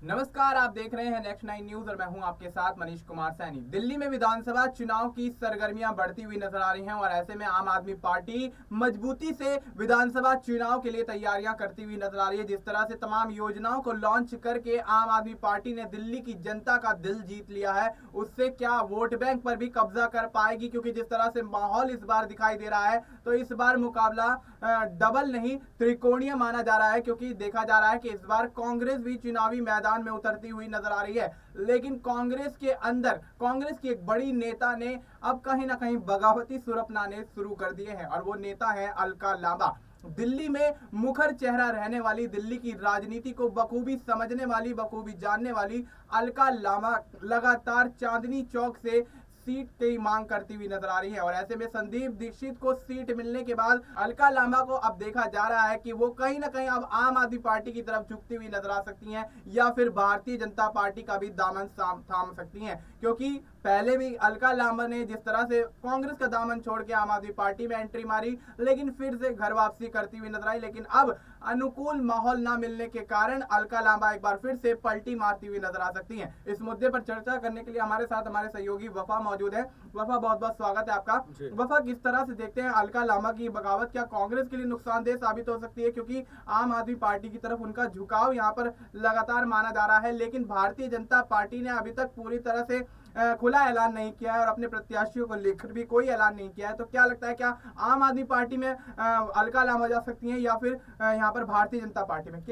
नमस्कार, आप देख रहे हैं नेक्स्ट 9 न्यूज और मैं हूं आपके साथ मनीष कुमार सैनी। दिल्ली में विधानसभा चुनाव की सरगर्मियां बढ़ती हुई नजर आ रही हैं और ऐसे में आम आदमी पार्टी मजबूती से विधानसभा चुनाव के लिए तैयारियां करती हुई नजर आ रही है। जिस तरह से तमाम योजनाओं को लॉन्च करके आम आदमी पार्टी ने दिल्ली की जनता का दिल जीत लिया है, उससे क्या वोट बैंक पर भी कब्जा कर पाएगी? क्योंकि जिस तरह से माहौल इस बार दिखाई दे रहा है तो इस बार मुकाबला डबल नहीं त्रिकोणीय माना जा रहा है, क्योंकि देखा जा रहा है कि इस बार कांग्रेस भी चुनावी मैदान में उतरती हुई नजर आ रही है। लेकिन कांग्रेस के अंदर कांग्रेस की एक बड़ी नेता ने अब कहीं ना कहीं बगावती सुर अपनाने शुरू कर दिए हैं और वो नेता है अलका लांबा। दिल्ली में मुखर चेहरा रहने वाली, दिल्ली की राजनीति को बखूबी समझने वाली, बखूबी जानने वाली अलका लांबा लगातार चांदनी चौक से सीट की मांग करती हुई नजर आ रही है और ऐसे में संदीप दीक्षित को सीट मिलने के बाद अलका लांबा को अब देखा जा रहा है कि वो कहीं ना कहीं अब आम आदमी पार्टी की तरफ झुकती हुई नजर आ सकती हैं या फिर भारतीय जनता पार्टी का भी दामन थाम सकती हैं। क्योंकि पहले भी अलका लांबा ने जिस तरह से कांग्रेस का दामन छोड़ के आम आदमी पार्टी में एंट्री मारी, लेकिन फिर से घर वापसी करती हुई नजर आई। लेकिन अब अनुकूल माहौल न मिलने के कारण अलका लांबा एक बार फिर से पलटी मारती हुई नजर आ सकती हैं। इस मुद्दे पर चर्चा करने के लिए हमारे साथ हमारे सहयोगी वफा मौजूद है। वफा, बहुत बहुत स्वागत है आपका। वफा, किस तरह से देखते हैं अलका लांबा की बगावत? क्या कांग्रेस के लिए नुकसानदेह साबित हो सकती है? क्योंकि आम आदमी पार्टी की तरफ उनका झुकाव यहाँ पर लगातार माना जा रहा है, लेकिन भारतीय जनता पार्टी ने अभी तक पूरी तरह से खुला ऐलान नहीं किया है और अपने प्रत्याशियों को लेकर भी कोई ऐलान नहीं किया है। तो क्या लगता है, क्या आम आदमी पार्टी में अलका लांबा जा सकती हैं या फिर यहाँ पर भारतीय जनता पार्टी में?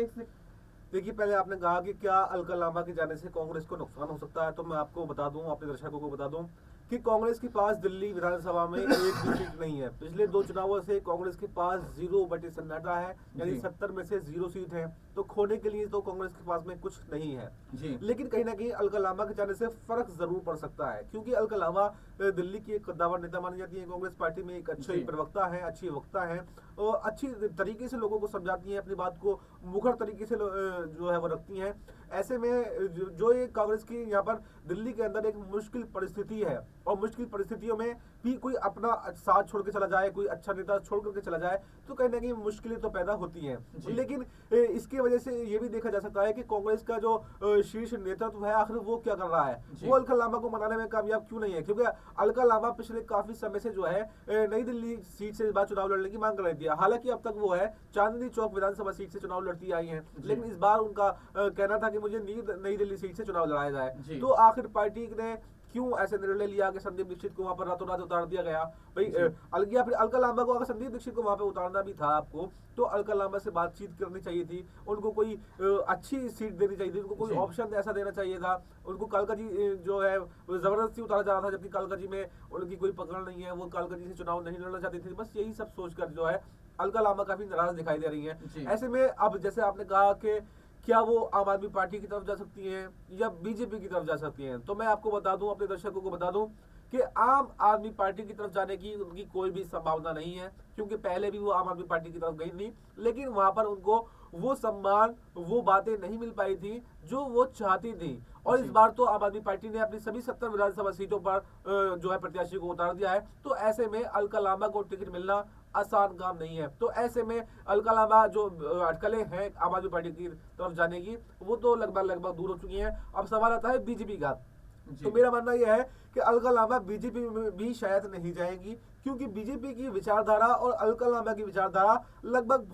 देखिए, पहले आपने कहा कि क्या अलका लांबा के जाने से कांग्रेस को नुकसान हो सकता है, तो मैं आपको बता दूं, अपने दर्शकों को बता दूं कि कांग्रेस के पास दिल्ली विधानसभा में एक भी सीट नहीं है। पिछले 2 चुनावों से कांग्रेस के पास 0 सन्नाटा है, यानी 70 में से 0 सीट है। तो खोने के लिए तो कांग्रेस के पास में कुछ नहीं है जी। लेकिन कहीं ना कहीं अलका लांबा के जाने से फर्क जरूर पड़ सकता है, क्योंकि अलका लांबा दिल्ली की एक कद्दावर नेता मानी जाती है कांग्रेस पार्टी में। एक अच्छी प्रवक्ता है, अच्छी वक्ता है और अच्छी तरीके से लोगों को समझाती है, अपनी बात को मुखर तरीके से जो है वो रखती हैं। ऐसे में जो ये कांग्रेस की यहाँ पर दिल्ली के अंदर एक मुश्किल परिस्थिति है और मुश्किल परिस्थितियों में भी कोई अपना साथ छोड़ के चला जाए, कोई अच्छा नेता छोड़ करके चला जाए, तो कहीं ना कहीं मुश्किलें तो पैदा होती हैं। लेकिन इसकी वजह से ये भी देखा जा सकता है कि कांग्रेस का जो शीर्ष नेतृत्व है, आखिर वो क्या कर रहा है, वो अलका लांबा को मनाने में कामयाब क्यों नहीं है? क्योंकि अलका लांबा पिछले काफी समय से जो है नई दिल्ली सीट से इस बार चुनाव लड़ने की मांग कर रही थी। हालांकि अब तक वो है चांदनी चौक विधानसभा सीट से चुनाव लड़ती आई है, लेकिन इस बार उनका कहना था कि मुझे नई दिल्ली सीट से चुनाव लड़ाया जाए। तो आखिर पार्टी ने क्यों ऐसे निर्णय लिया कि संदीप दीक्षित को वहां पर रातों रात उतार दिया गया? भाई या फिर अलका लांबा को अगर संदीप दीक्षित को वहां पे उतारना भी था आपको, तो अलका लांबा से बातचीत करनी चाहिए थी, उनको कोई अच्छी सीट देनी चाहिए थी, उनको कोई ऑप्शन ऐसा देना चाहिए था। उनको कालका जी जो है जबरदस्ती उतारा जा रहा था, जबकि कालका जी में उनकी कोई पकड़ नहीं है, वो कालका जी से चुनाव नहीं लड़ना चाहती थी। बस यही सब सोचकर जो है अलका लांबा काफी नाराज दिखाई दे रही है। ऐसे में अब जैसे आपने कहा कि क्या वो आम आदमी पार्टी की तरफ जा सकती हैं या बीजेपी की तरफ जा सकती हैं, तो मैं आपको बता दूं, अपने दर्शकों को बता दूं कि आम आदमी पार्टी की तरफ जाने की उनकी कोई भी संभावना नहीं है, क्योंकि पहले भी वो आम आदमी पार्टी की तरफ गई थी, लेकिन वहां पर उनको वो सम्मान, वो बातें नहीं मिल पाई थी जो वो चाहती थी। और इस बार तो आम आदमी पार्टी ने अपनी सभी 70 विधानसभा सीटों पर जो है प्रत्याशी को उतार दिया है। तो ऐसे में अलका लांबा को टिकट मिलना आसान काम नहीं है। तो ऐसे में अलका लांबा जो अटकलें हैं आम आदमी पार्टी की तरफ जाने की, वो तो लगभग दूर हो चुकी हैं। अब सवाल आता है बीजेपी का। तो मेरा मानना यह है कि अलका लांबा बीजेपी में भी शायद नहीं जाएंगी, क्योंकि बीजेपी की विचारधारा और अलका लांबा की विचारधारा लगभग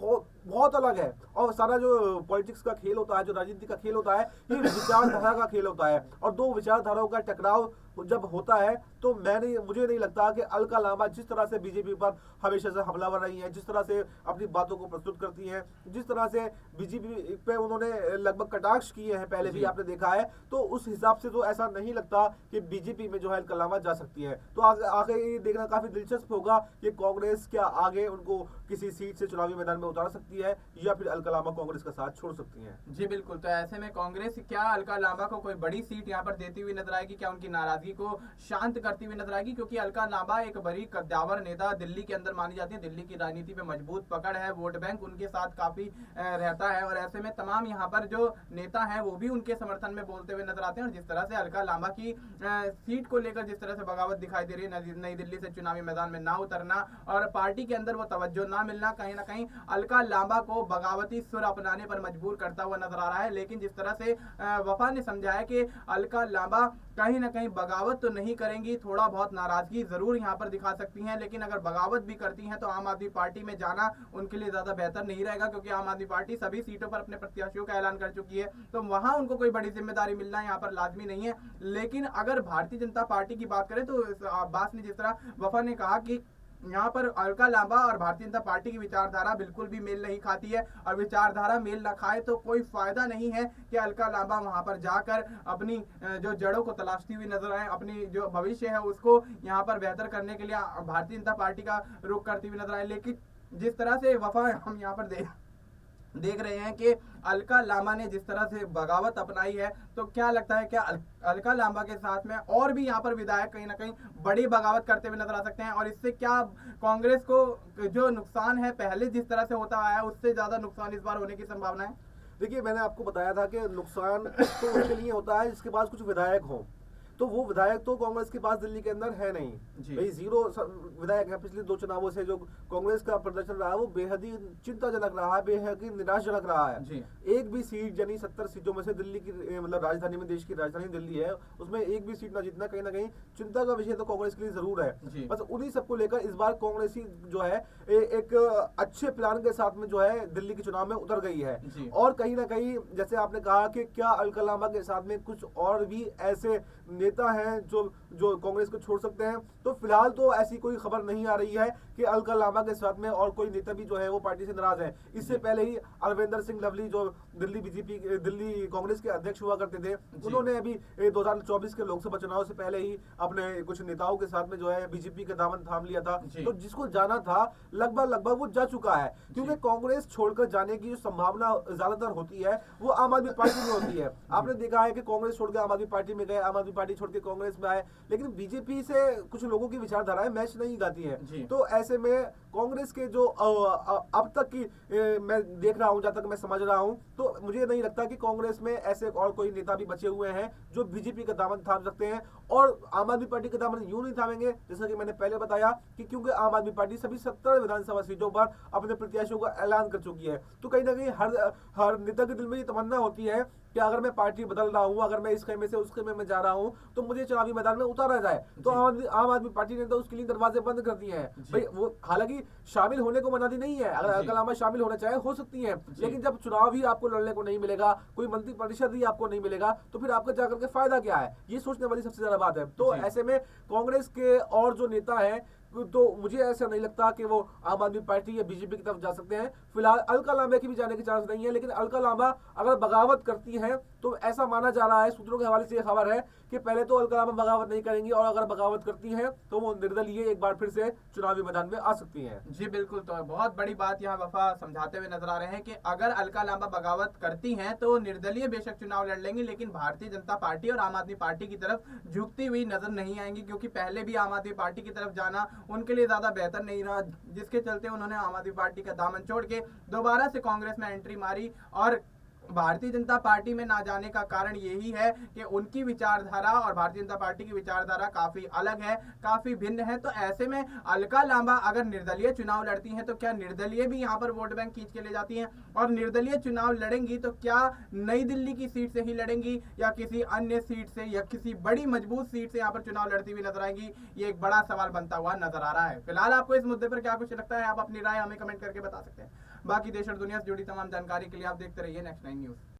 बहुत अलग है। और सारा जो पॉलिटिक्स का खेल होता है, जो राजनीति का खेल होता है, ये विचारधारा का खेल होता है। और 2 विचारधाराओं का टकराव जब होता है तो मुझे नहीं लगता कि अलका लांबा जिस तरह से बीजेपी पर हमेशा से हमलावर रही है, जिस तरह से अपनी बातों को प्रस्तुत करती हैं, जिस तरह से बीजेपी पे उन्होंने लगभग कटाक्ष किए हैं पहले भी आपने देखा है, तो उस हिसाब से तो ऐसा नहीं लगता कि बीजेपी में जो है अलका लांबा जा सकती है। तो आगे ये देखना काफी दिलचस्प होगा कि कांग्रेस क्या आगे उनको किसी सीट से चुनावी मैदान में उतार सकती है या फिर अलका लांबा कांग्रेस का साथ छोड़ सकती है। जी बिल्कुल। तो ऐसे में कांग्रेस क्या अलका लांबा को कोई बड़ी सीट यहाँ पर देती हुई नजर आएगी? क्या उनकी नाराजगी को शांत करती हुई नजर आएगी? क्योंकि अलका लांबा एक बड़ी कद्दावर नेता दिल्ली के अंदर मानी जाती है, दिल्ली की राजनीति में मजबूत पकड़ है, वोट बैंक उनके साथ काफी रहता है और ऐसे में तमाम यहाँ पर जो नेता हैं वो भी उनके समर्थन में बोलते हुए नजर आते हैं। और जिस तरह से अलका लांबा की सीट को लेकर जिस तरह से बगावत दिखाई दे रही है, नई दिल्ली से चुनावी मैदान में ना उतरना और पार्टी के अंदर वो तवज्जो ना मिलना, कहीं ना कहीं अलका लांबा लांबा को बगावती सुर अपनाने पर मजबूर करता हुआ नजर आ रहा है। लेकिन जिस तरह से वफा ने समझाया कि अलका लांबा कहीं ना कहीं बगावत तो नहीं करेंगी, थोड़ा बहुत नाराजगी जरूर यहाँ पर दिखा सकती हैं, लेकिन अगर बगावत भी करती हैं तो आम आदमी पार्टी में जाना उनके लिए ज्यादा बेहतर नहीं रहेगा, क्योंकि आम आदमी पार्टी सभी सीटों पर अपने प्रत्याशियों का ऐलान कर चुकी है, तो वहां उनको कोई बड़ी जिम्मेदारी मिलना यहाँ पर लाजमी नहीं है। लेकिन अगर भारतीय जनता पार्टी की बात करें तो अब्बास ने जिस तरह वफा ने कहा कि यहाँ पर अलका लांबा और भारतीय जनता पार्टी की विचारधारा बिल्कुल भी मेल नहीं खाती है, और विचारधारा मेल ना खाए तो कोई फायदा नहीं है कि अलका लांबा वहां पर जाकर अपनी जो जड़ों को तलाशती हुई नजर आए, अपनी जो भविष्य है उसको यहाँ पर बेहतर करने के लिए भारतीय जनता पार्टी का रुख करती हुई नजर आए। लेकिन जिस तरह से वफा हम यहाँ पर देख रहे हैं कि अलका लांबा ने जिस तरह से बगावत अपनाई है, तो क्या लगता है क्या अलका लांबा के साथ में और भी यहाँ पर विधायक कहीं ना कहीं बड़ी बगावत करते हुए नजर आ सकते हैं, और इससे क्या कांग्रेस को जो नुकसान है पहले जिस तरह से होता आया उससे ज्यादा नुकसान इस बार होने की संभावना है? देखिए, मैंने आपको बताया था कि नुकसान तो उसके लिए होता है जिसके पास कुछ विधायक हों, तो वो विधायक तो कांग्रेस के पास दिल्ली के अंदर है नहीं भाई, जीरो विधायक है। पिछले 2 चुनावों से जो कांग्रेस का प्रदर्शन रहा है वो बेहद ही चिंताजनक रहा है, बेहद ही निराशजनक रहा है। एक भी सीट, यानी 70 सीटों में से दिल्ली की मतलब राजधानी में, देश की राजधानी दिल्ली है, उसमें एक भी सीट ना जीतना कहीं ना कहीं चिंता का विषय तो कांग्रेस के लिए जरूर है। बस उन्हीं सबको लेकर इस बार कांग्रेस ही जो है एक अच्छे प्लान के साथ में जो है दिल्ली के चुनाव में उतर गई है। और कहीं ना कहीं जैसे आपने कहा कि क्या अलका लांबा के साथ में कुछ और भी ऐसे नेता हैं जो कांग्रेस को छोड़ सकते हैं, तो फिलहाल तो ऐसी कोई खबर नहीं आ रही है कि अलका लांबा के साथ में और कोई नेता भी जो है वो पार्टी से नाराज है। इससे पहले ही अरविंदर सिंह लवली जो दिल्ली कांग्रेस के अध्यक्ष हुआ करते थे, उन्होंने अभी 2024 के लोकसभा चुनाव से पहले ही अपने कुछ नेताओं के साथ में जो है बीजेपी का दामन थाम लिया था। तो जिसको जाना था लगभग वो जा चुका है, क्योंकि कांग्रेस छोड़कर जाने की जो संभावना ज्यादातर होती है वो आम आदमी पार्टी में होती है। आपने देखा है कि कांग्रेस छोड़ के आम आदमी पार्टी में गए, आम आदमी पार्टी छोड़ के कांग्रेस में आए, लेकिन बीजेपी से कुछ लोगों की विचारधाराएं मैच नहीं गाती हैं। तो ऐसे में कांग्रेस के जो अब तक की मैं देख रहा हूं, जहां तक मैं समझ रहा हूं, तो मुझे नहीं लगता कि कांग्रेस में ऐसे और कोई नेता भी बचे हुए हैं जो बीजेपी का दामन थाम सकते हैं। और आम आदमी पार्टी का दामन यूं नहीं थामेंगे, जैसा कि मैंने पहले बताया कि क्योंकि आम आदमी पार्टी सभी 70 विधानसभा सीटों पर अपने प्रत्याशियों का ऐलान कर चुकी है। तो कहीं ना कहीं हर नेता के दिल में ये तमन्ना होती है कि अगर मैं पार्टी बदल रहा हूं, अगर मैं इस खेमे से उस खेमे में जा रहा हूं, तो मुझे चुनावी मैदान में उतारा जाए। तो आम आदमी पार्टी ने तो उसके लिए दरवाजे बंद कर दिए हैं भाई। वो हालांकि शामिल होने को मनाती नहीं है, अगर अलका लांबा शामिल होना चाहे हो सकती है, लेकिन जब चुनाव ही आपको लड़ने को नहीं मिलेगा, कोई मंत्री परिषद ही आपको नहीं मिलेगा, तो फिर आपका जाकर के फायदा क्या है? ये सोचने वाली सबसे ज्यादा बात है। तो ऐसे में कांग्रेस के और जो नेता है, तो मुझे ऐसा नहीं लगता कि वो आम आदमी पार्टी या बीजेपी की तरफ जा सकते हैं। फिलहाल अलका लांबा की भी जाने के चांस नहीं है, लेकिन अलका लांबा अगर बगावत करती हैं तो ऐसा माना जा रहा है, सूत्रों के हवाले से खबर है कि पहले तो अलका लांबा बगावत नहीं करेंगी, और अगर बगावत करती हैं तो वो निर्दलीय एक बार फिर से चुनावी मैदान में आ सकती हैं। जी बिल्कुल, तो बहुत बड़ी बात यहाँ वफा समझाते हुए नजर आ रहे हैं कि अगर अलका लांबा बगावत करती हैं तो निर्दलीय बेशक चुनाव लड़ लेंगी, लेकिन भारतीय जनता पार्टी और आम आदमी पार्टी की तरफ झुकती हुई नजर नहीं आएंगी, क्योंकि पहले भी आम आदमी पार्टी की तरफ जाना उनके लिए ज्यादा बेहतर नहीं रहा, जिसके चलते उन्होंने आम आदमी पार्टी का दामन छोड़ के दोबारा से कांग्रेस में एंट्री मारी। और भारतीय जनता पार्टी में ना जाने का कारण यही है कि उनकी विचारधारा और भारतीय जनता पार्टी की विचारधारा काफी अलग है, काफी भिन्न है। तो ऐसे में अलका लांबा अगर निर्दलीय चुनाव लड़ती हैं तो क्या निर्दलीय भी यहाँ पर वोट बैंक खींच के ले जाती हैं? और निर्दलीय चुनाव लड़ेंगी तो क्या नई दिल्ली की सीट से ही लड़ेंगी या किसी अन्य सीट से या किसी बड़ी मजबूत सीट से यहाँ पर चुनाव लड़ती हुई नजर आएंगी? ये एक बड़ा सवाल बनता हुआ नजर आ रहा है। फिलहाल आपको इस मुद्दे पर क्या कुछ लगता है, आप अपनी राय हमें कमेंट करके बता सकते हैं। बाकी देश और दुनिया से जुड़ी तमाम जानकारी के लिए आप देखते रहिए नेक्स्ट 9 न्यूज।